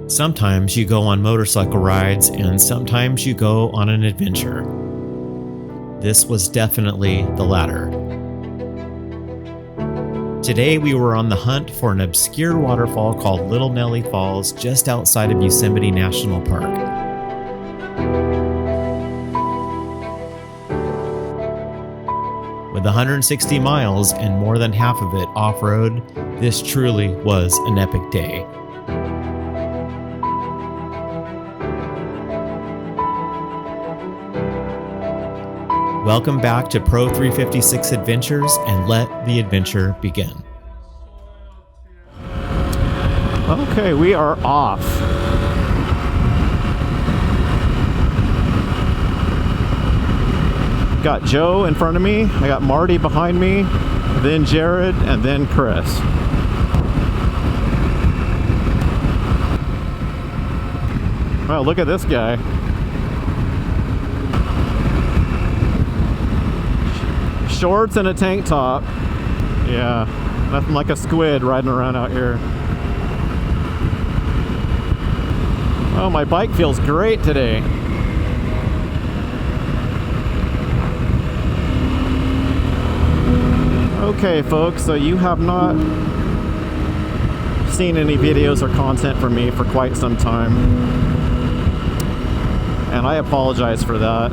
Sometimes you go on motorcycle rides and sometimes you go on an adventure. This was definitely the latter. Today we were on the hunt for an obscure waterfall called Little Nellie Falls just outside of Yosemite National Park. With 160 miles and more than half of it off-road, this truly was an epic day. Welcome back to Pro 356 Adventures, and let the adventure begin. Okay, we are off. Got Joe in front of me, I got Marty behind me, then Jared, and then Chris. Well, look at this guy. Shorts and a tank top. Yeah, nothing like a squid riding around out here. Oh, my bike feels great today. Okay, folks, so you have not seen any videos or content from me for quite some time. And I apologize for that.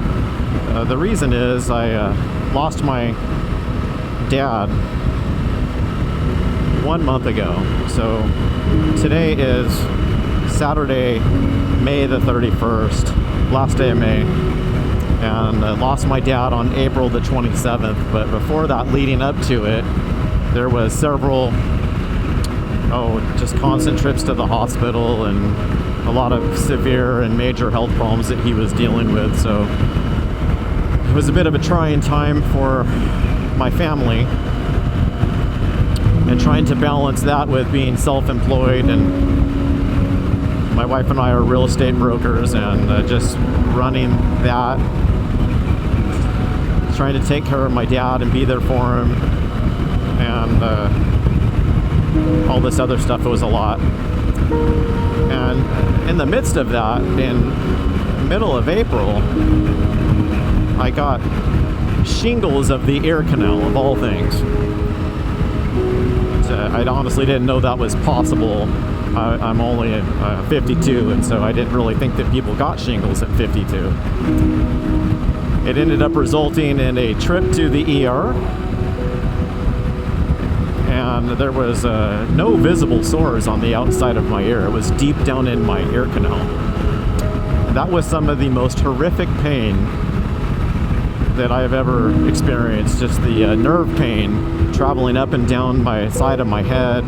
The reason is I lost my dad 1 month ago. So today is Saturday, May the 31st, last day of May. And I lost my dad on April the 27th. But before that, leading up to it, there was several, just constant trips to the hospital and a lot of severe and major health problems that he was dealing with. So it was a bit of a trying time for my family, and trying to balance that with being self-employed, and my wife and I are real estate brokers, and just running that, trying to take care of my dad and be there for him, and all this other stuff. It was a lot. And in the midst of that, in the middle of April, I got shingles of the ear canal, of all things. So I honestly didn't know that was possible. I'm only 52, and so I didn't really think that people got shingles at 52. It ended up resulting in a trip to the ER, and there was no visible sores on the outside of my ear. It was deep down in my ear canal. And that was some of the most horrific pain that I've ever experienced. Just the nerve pain traveling up and down my side of my head.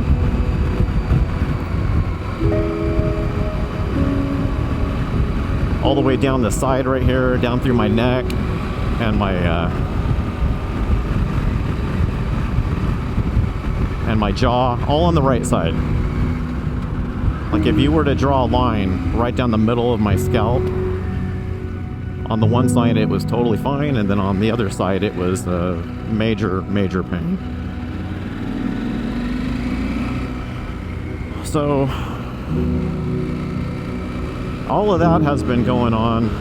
All the way down the side right here, down through my neck and my jaw, all on the right side. Like if you were to draw a line right down the middle of my scalp, on the one side it was totally fine, and then on the other side it was major pain. So all of that has been going on,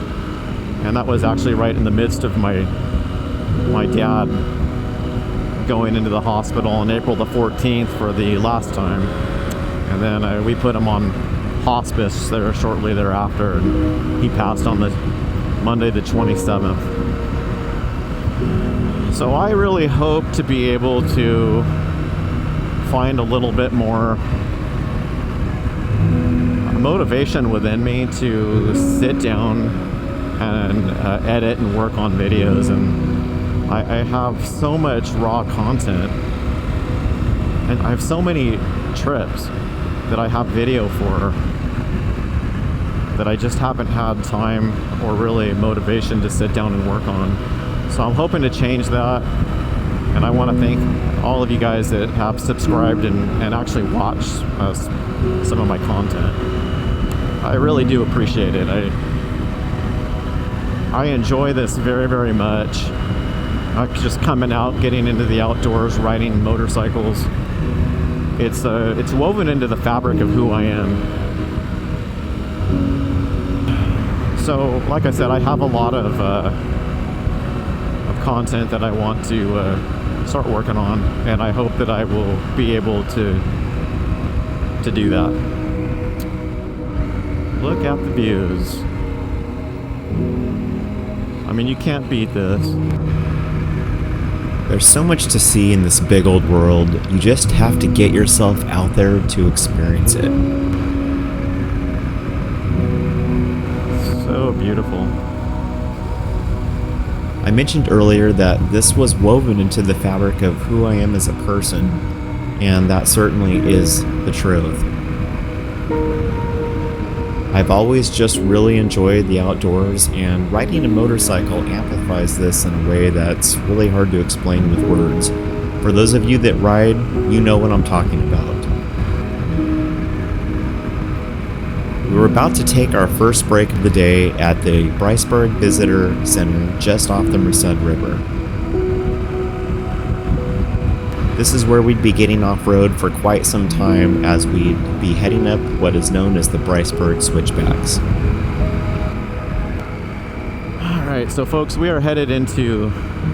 and that was actually right in the midst of my dad going into the hospital on April the 14th for the last time, and then we put him on hospice there shortly thereafter, and he passed on the Monday the 27th. So I really hope to be able to find a little bit more motivation within me to sit down and edit and work on videos. And I have so much raw content, and I have so many trips that I have video for, that I just haven't had time or really motivation to sit down and work on. So I'm hoping to change that, and I want to thank all of you guys that have subscribed and actually watched some of my content. I really do appreciate it. I enjoy this very, very much. Just coming out, getting into the outdoors, riding motorcycles. It's woven into the fabric of who I am. So, like I said, I have a lot of content that I want to start working on, and I hope that I will be able to do that. Look at the views. I mean, you can't beat this. There's so much to see in this big old world. You just have to get yourself out there to experience it. So beautiful. I mentioned earlier that this was woven into the fabric of who I am as a person, and that certainly is the truth. I've always just really enjoyed the outdoors, and riding a motorcycle amplifies this in a way that's really hard to explain with words. For those of you that ride, you know what I'm talking about. We were about to take our first break of the day at the Briceburg Visitor Center just off the Merced River. This is where we'd be getting off-road for quite some time, as we'd be heading up what is known as the Briceburg Switchbacks. Alright, so folks, we are headed into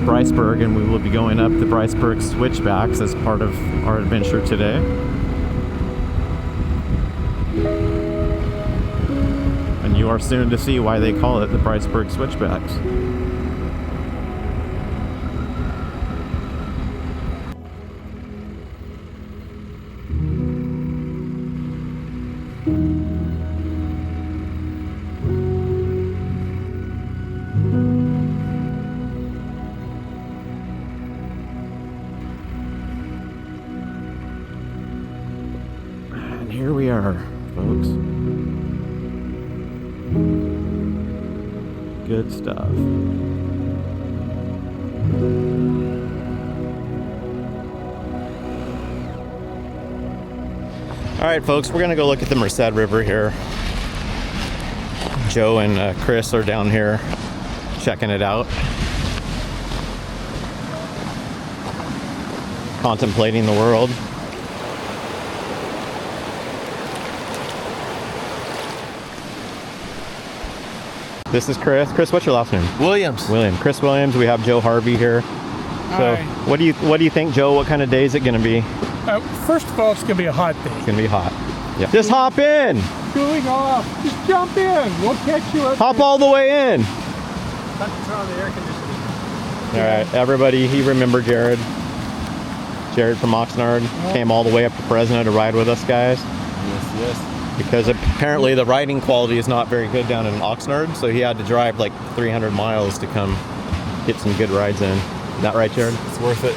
Briceburg, and we will be going up the Briceburg Switchbacks as part of our adventure today. And you are soon to see why they call it the Briceburg Switchbacks. And here we are, folks. Good stuff. All right, folks, we're gonna go look at the Merced River here. Joe and Chris are down here checking it out, contemplating the world. This is Chris. Chris, what's your last name? Williams. William. Chris Williams. We have Joe Harvey here. So, Hi. what do you think, Joe? What kind of day is it going to be? First of all, it's going to be a hot day. It's going to be hot. Yeah. Just hop in. Cooling off. Just jump in. We'll catch you up. Hop all the way in. Not to turn on the air conditioning. All right, everybody. He remembered Jared. Jared from Oxnard came all the way up to Fresno to ride with us, guys. Yes. Because apparently the riding quality is not very good down in Oxnard, so he had to drive like 300 miles to come get some good rides in. Is that right, Jared? It's worth it.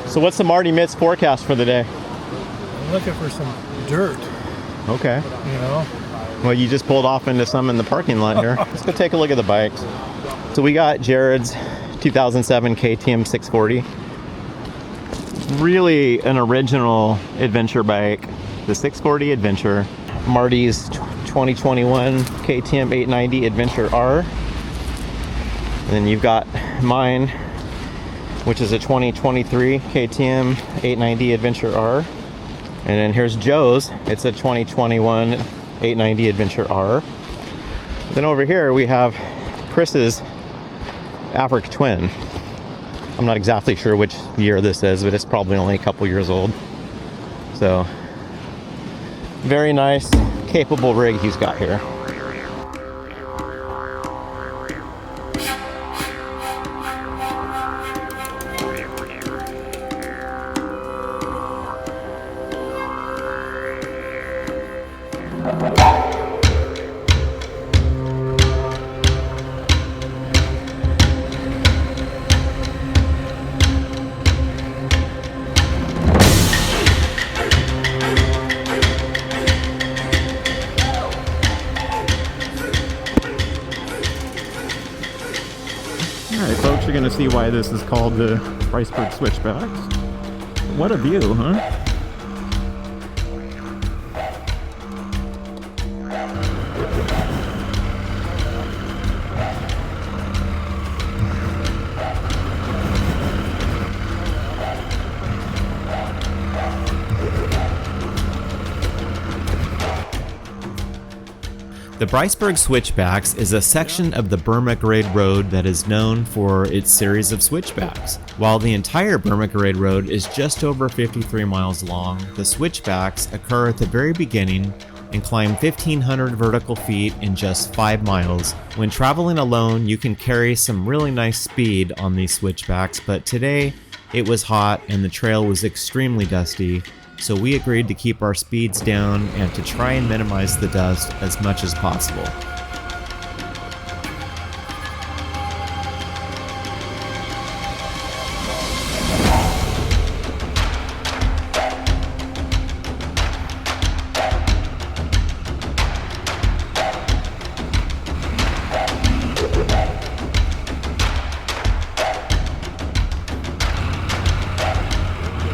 So what's the Marty Mitts forecast for the day? I'm looking for some dirt, Okay. you know. Well, you just pulled off into some in the parking lot here. Let's go take a look at the bikes. So we got Jared's 2007 KTM 640. Really an original adventure bike. The 640 Adventure. Marty's 2021 KTM 890 Adventure R. And then you've got mine, which is a 2023 KTM 890 Adventure R. And then here's Joe's. It's a 2021 890 Adventure R. Then over here we have Chris's Africa Twin. I'm not exactly sure which year this is, but it's probably only a couple years old. So, very nice, capable rig he's got here. Alright folks, you're gonna see why this is called the Briceburg Switchbacks. What a view, huh? The Briceburg Switchbacks is a section of the Burma Grade Road that is known for its series of switchbacks. While the entire Burma Grade Road is just over 53 miles long, the switchbacks occur at the very beginning and climb 1,500 vertical feet in just 5 miles. When traveling alone, you can carry some really nice speed on these switchbacks, but today it was hot and the trail was extremely dusty, so we agreed to keep our speeds down and to try and minimize the dust as much as possible.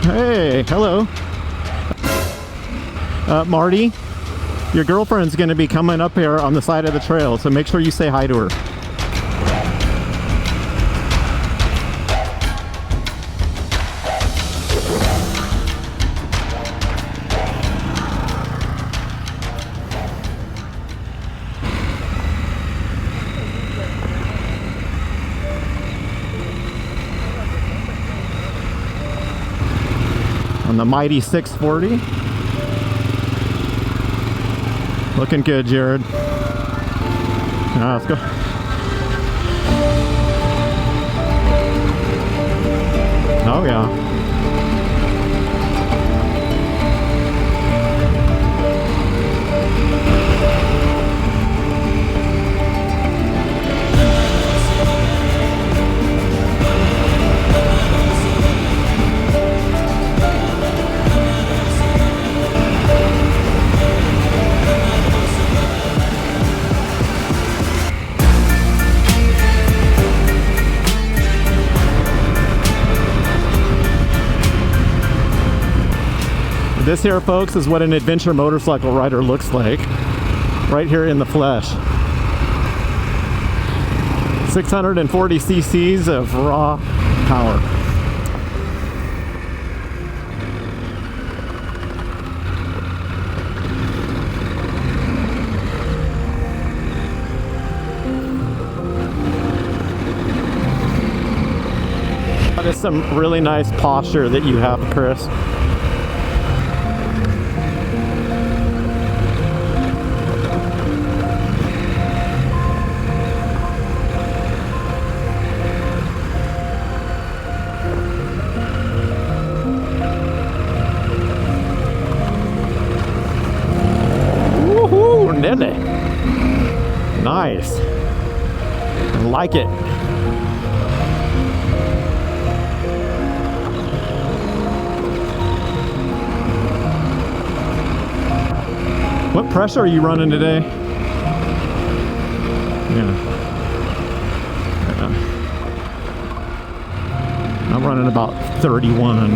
Hey, hello. Marty, your girlfriend's going to be coming up here on the side of the trail, so make sure you say hi to her. On the mighty 640. Looking good, Jared. Let's go. Oh yeah. This here, folks, is what an adventure motorcycle rider looks like, right here in the flesh. 640 cc's of raw power. That is some really nice posture that you have, Chris. Nellie. Nice. I like it. What pressure are you running today? Yeah. I'm running about 31.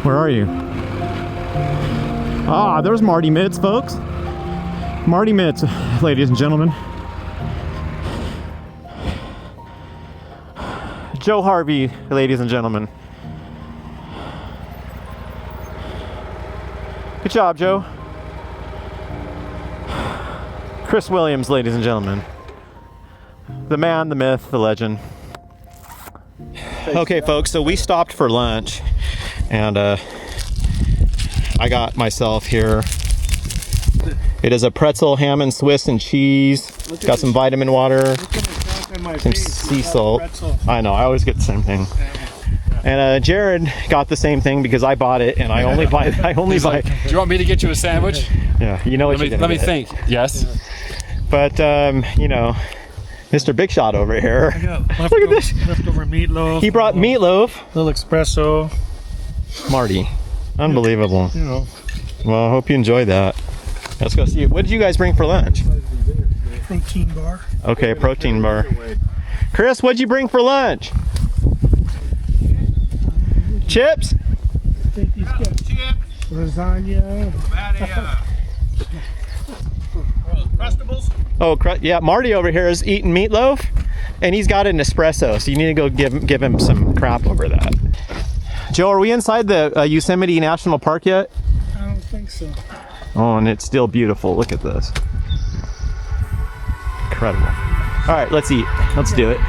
Where are you? Ah, there's Marty Mitts, folks. Marty Mitts, ladies and gentlemen. Joe Harvey, ladies and gentlemen. Good job, Joe. Chris Williams, ladies and gentlemen. The man, the myth, the legend. Okay, folks, so we stopped for lunch. And I got myself here. It is a pretzel, ham and Swiss and cheese. Got some vitamin water, some sea salt. I know, I always get the same thing. And Jared got the same thing because I bought it, and I only buy. Like, do you want me to get you a sandwich? Yeah, you know what you're gonna Let me get. think. Yes. But you know, Mr. Big Shot over here. Look at this. Leftover meatloaf. He brought meatloaf. Little espresso. Marty, unbelievable. You know. Well, I hope you enjoyed that. Let's go see. What did you guys bring for lunch? Protein bar. Okay, protein bar. Chris, what'd you bring for lunch? Chips? I think he's got lasagna. Crustables? Oh, yeah, Marty over here is eating meatloaf, and he's got an espresso, so you need to go give him some crap over that. Joe, are we inside the Yosemite National Park yet? I don't think so. Oh, and it's still beautiful. Look at this. Incredible. All right, let's eat. Let's do it.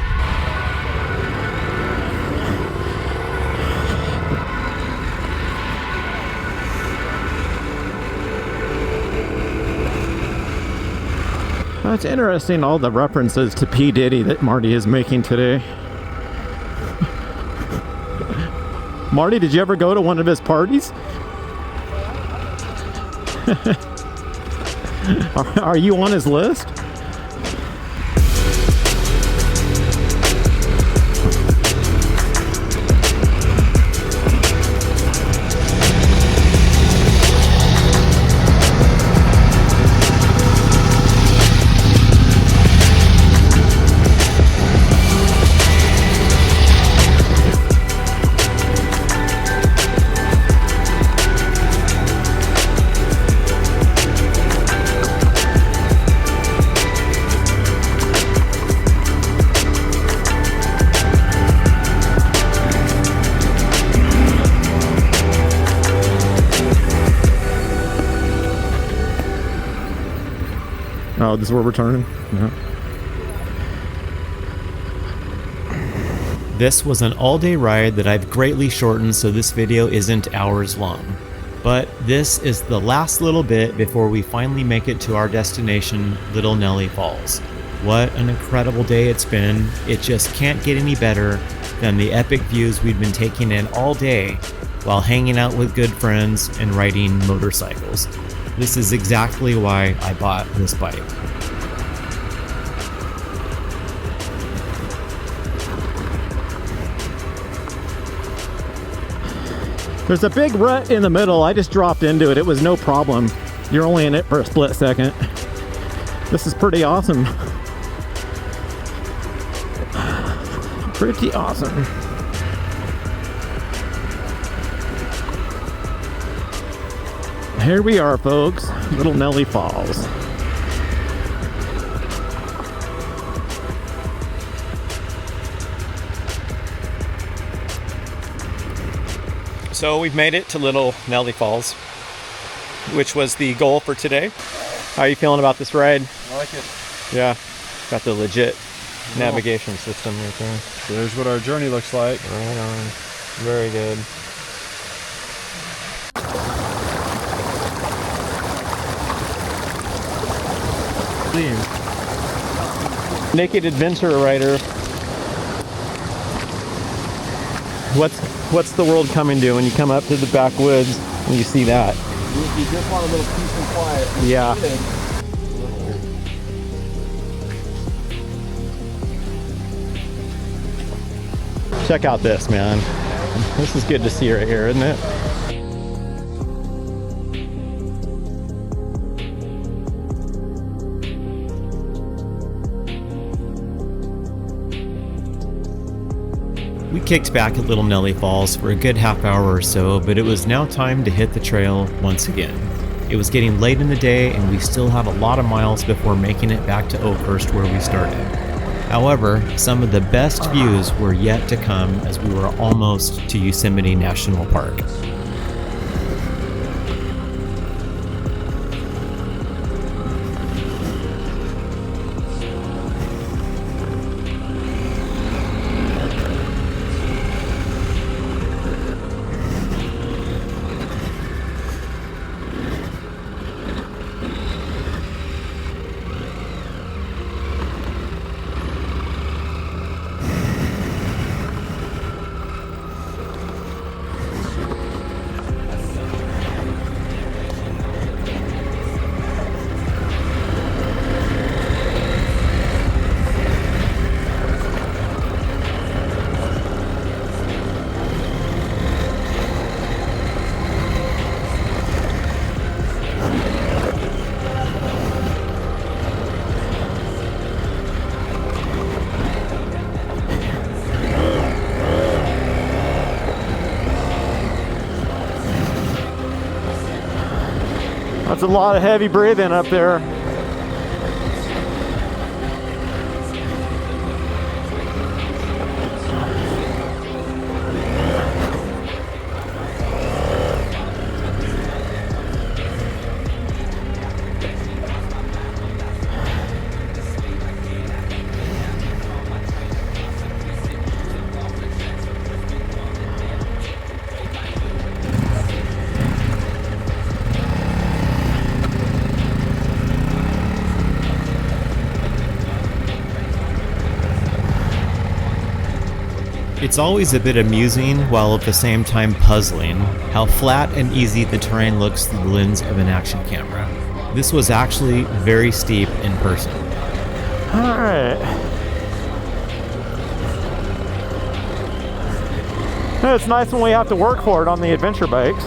It's interesting, all the references to P. Diddy that Marty is making today. Marty, did you ever go to one of his parties? Are you on his list? Oh, this is where we're turning? Yeah. This was an all-day ride that I've greatly shortened so this video isn't hours long. But this is the last little bit before we finally make it to our destination, Little Nellie Falls. What an incredible day it's been. It just can't get any better than the epic views we've been taking in all day while hanging out with good friends and riding motorcycles. This is exactly why I bought this bike. There's a big rut in the middle. I just dropped into it. It was no problem. You're only in it for a split second. This is pretty awesome. Pretty awesome. Here we are, folks. Little Nellie Falls. So we've made it to Little Nellie Falls, which was the goal for today. How are you feeling about this ride? I like it. Yeah, got the legit navigation system right there. So there's what our journey looks like. Right on. Very good. Naked adventure rider. What's the world coming to when you come up to the backwoods and you see that? You just want a little peace and quiet. Yeah. Check out this, man. This is good to see right here, isn't it? We kicked back at Little Nellie Falls for a good half hour or so, but it was now time to hit the trail once again. It was getting late in the day and we still have a lot of miles before making it back to Oakhurst where we started. However, some of the best views were yet to come as we were almost to Yosemite National Park. That's a lot of heavy breathing up there. It's always a bit amusing, while at the same time puzzling, how flat and easy the terrain looks through the lens of an action camera. This was actually very steep in person. Alright. It's nice when we have to work for it on the adventure bikes.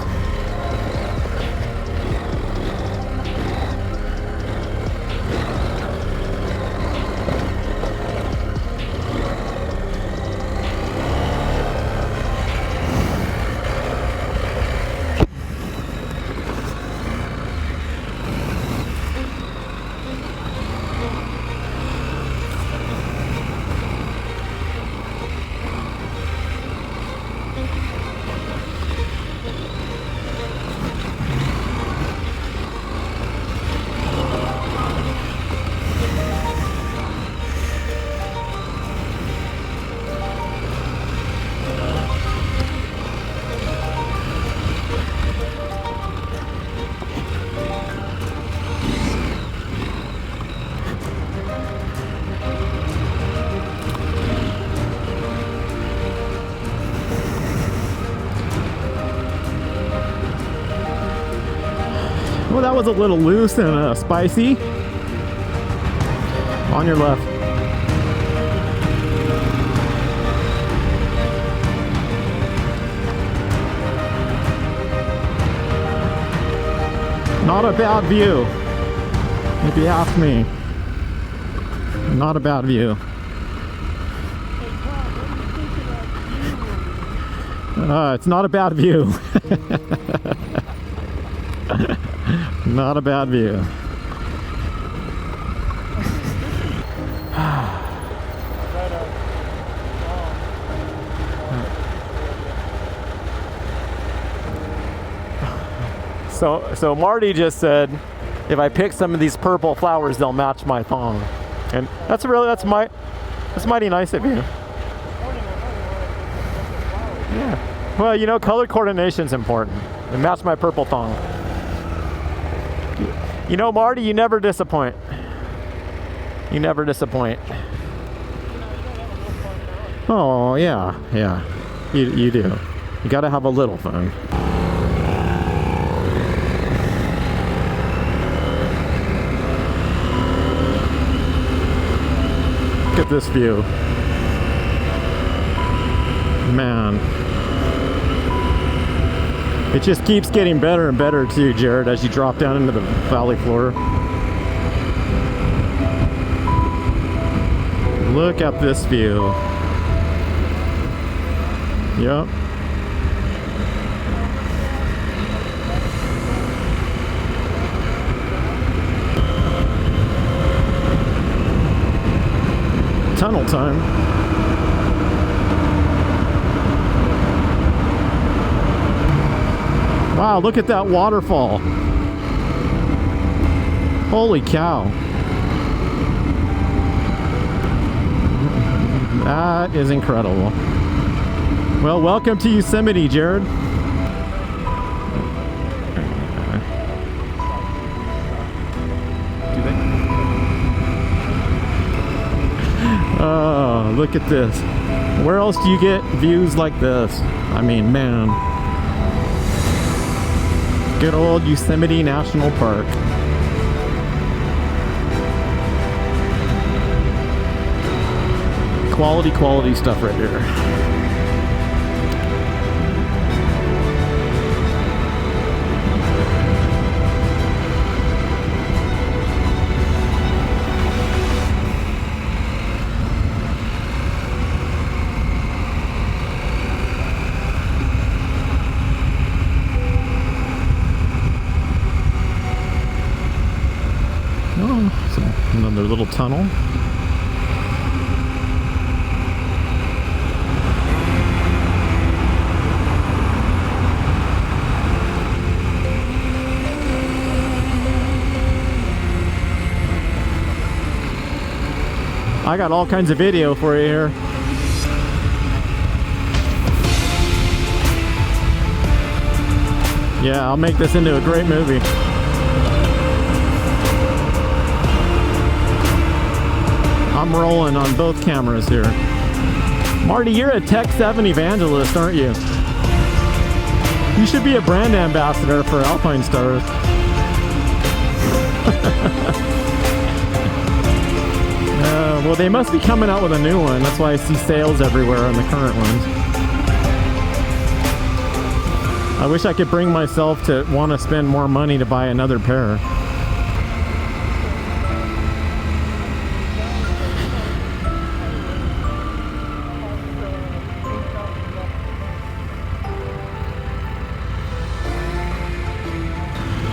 Well, that was a little loose and spicy. On your left. Not a bad view, if you ask me. Not a bad view. It's not a bad view. Not a bad view. So Marty just said, if I pick some of these purple flowers, they'll match my thong, and that's mighty nice of you. Yeah. Well, you know, color coordination's important. It matched my purple thong. You know, Marty, you never disappoint. You never disappoint. Oh, yeah. You do. You gotta have a little fun. Look at this view. Man. It just keeps getting better and better too, Jared, as you drop down into the valley floor. Look at this view. Yep. Tunnel time. Wow, look at that waterfall. Holy cow. That is incredible. Well, welcome to Yosemite, Jared. Oh, look at this. Where else do you get views like this? I mean, man. Good old Yosemite National Park. Quality stuff right here. Oh, so another little tunnel. I got all kinds of video for you here. Yeah, I'll make this into a great movie. I'm rolling on both cameras here. Marty, you're a Tech 7 evangelist, aren't you? You should be a brand ambassador for Alpine Stars. Well, they must be coming out with a new one. That's why I see sales everywhere on the current ones. I wish I could bring myself to want to spend more money to buy another pair.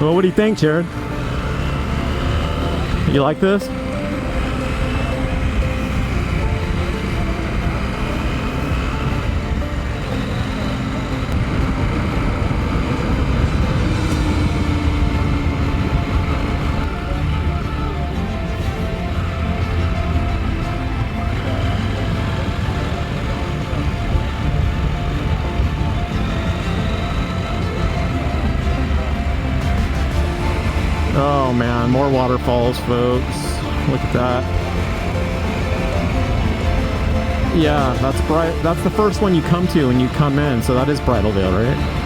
Well, what do you think, Jared? You like this? Oh man, more waterfalls, folks. Look at that. Yeah, that's bright. That's the first one you come to when you come in, so that is Bridalveil, right?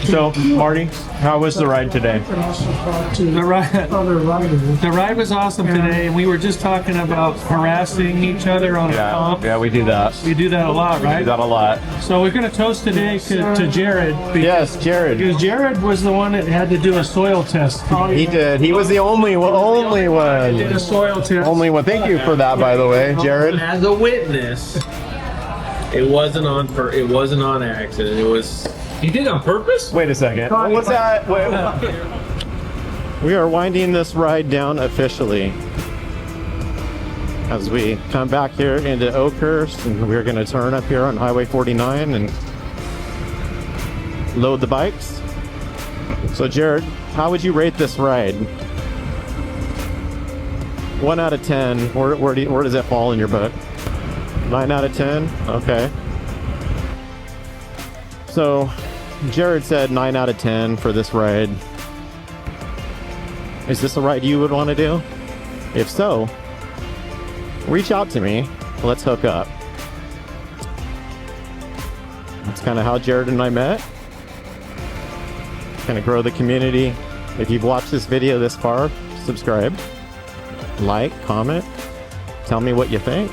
So, Marty, how was the ride today? The ride was awesome today, and we were just talking about harassing each other on a comp. Yeah, we do that. We do that a lot, right? We do that a lot. So we're going to toast today to Jared. Yes, Jared. Because Jared was the one that had to do a soil test. He did. He was the only one. Did a soil test. Only one. Thank you for that, by the way, Jared. As a witness, it wasn't on accident. It was. He did it on purpose? Wait a second. What's that? Wait. We are winding this ride down officially as we come back here into Oakhurst, and we're going to turn up here on Highway 49 and load the bikes. So Jared, how would you rate this ride? 1 out of 10. Where does it fall in your book? 9 out of 10? Okay. So Jared said 9 out of 10 for this ride. Is this a ride you would want to do? If so, reach out to me. Let's hook up. That's kind of how Jared and I met. Kind of grow the community. If you've watched this video this far, subscribe, like, comment, tell me what you think.